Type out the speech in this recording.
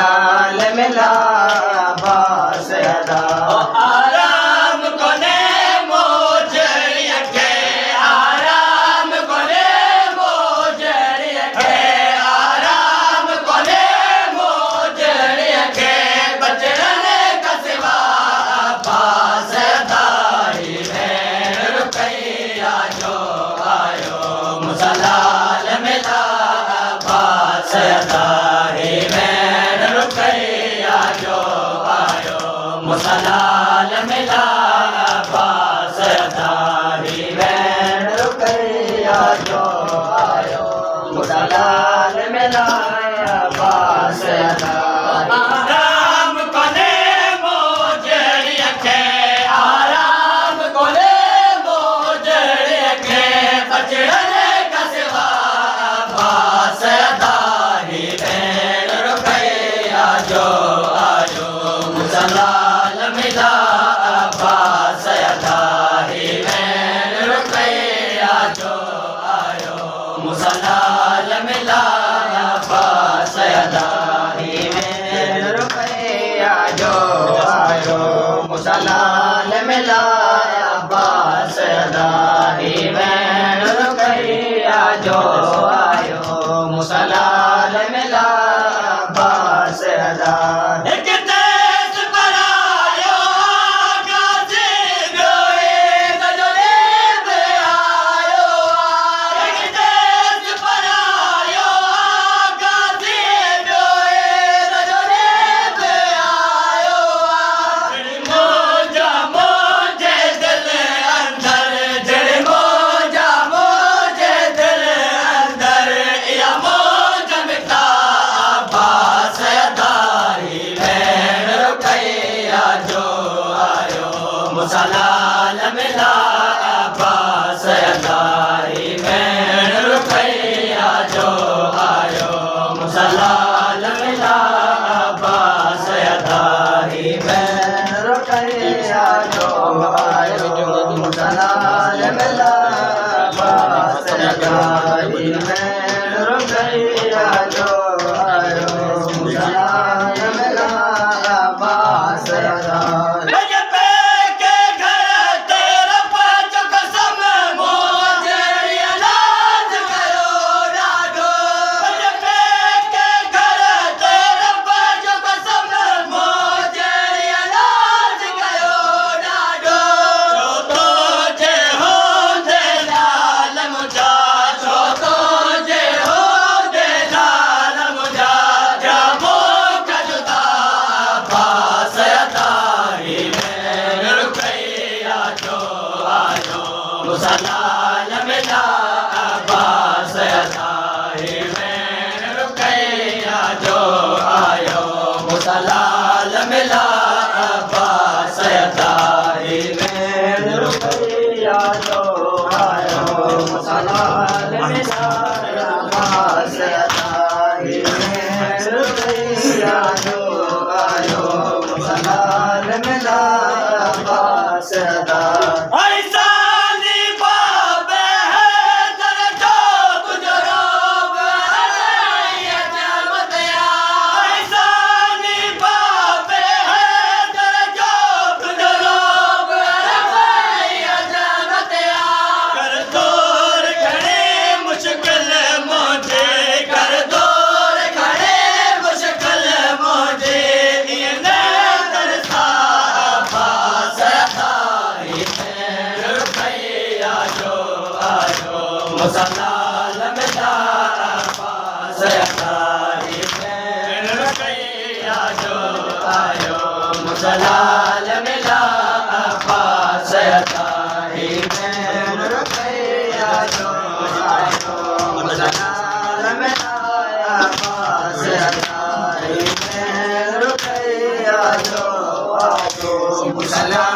मुसलाल मिला बास अदा आराम कोने मोजरिया के आराम कोने मोजरिया के आराम कोने मोजरिया के बचड़न का सिवा बास दाई में रुपया जो आयो मुसलाल मिला बास दाई में रुपया जो आयो मुसलाल मिला बास दाई में रुपया जो आयो मुसलाल मिला बास अदा आराम कोने मोजरिया के आराम कोने मोजरिया के बचड़न का सिवा बास दाई में रुपया जो आयो मुसलाल मिला बास दाई में रुपया जो आयो मुसलाल मिला बास दाई में रुपया जो आयो मुसलाल मिला बास दाई में रुपया जो आयो मुसलाल मिला बास दा एक देश पर आयो गाजी गोए गजरे पे आयो एक देश पर आयो गाजी गोए गजरे पे आयो जड़ मोजा मोजे दिल अंदर जड़ मोजा मोजे दिल अंदर या मोज मिटा बास दाई में रुपया जो आयो मुसलाल मिला बास दाई में रुपया जो आयो मुसलाल मिला बास दाई में रुपया जो आयो मुसलाल मिला बास दाई में रुपया जो आयो मुसलाल मिला बास दा गजबे के घर तेरा पाँच कसम मोजरिया लाज करो डाडो गजबे के घर तेरा पाँच कसम मोजरिया लाज करो डाडो जो तो जे हो दे लाल मुझा जो तो जे हो दे लाल मुझा जामो का जुदा बास दाई में रुपया जो आयो मुसलाल मिला बास दाई में रुपया जो आयो मुसलाल मिला बास दाई में रुपया जो आयो मुसलाल मिला बास दाई में रुपया जो आयो मुसलाल मिला बास दा ऐसा बाबे है तेरे जो गुजरो जमतया ऐसा बाबे है तेरे जो गुजरो जमतया कर दूर खड़े मुश्किल मुझे कर दूर खड़े मुश्किल मुझे तरसा बास दाई में रुपया जो आयो मुसलाल मिला बास दाई में रुपया जो आयो मुसलाल मिला बास दाई में रुपया जो आयो मुसलाल मिला बास दाई में रुपया जो आयो मुसलाल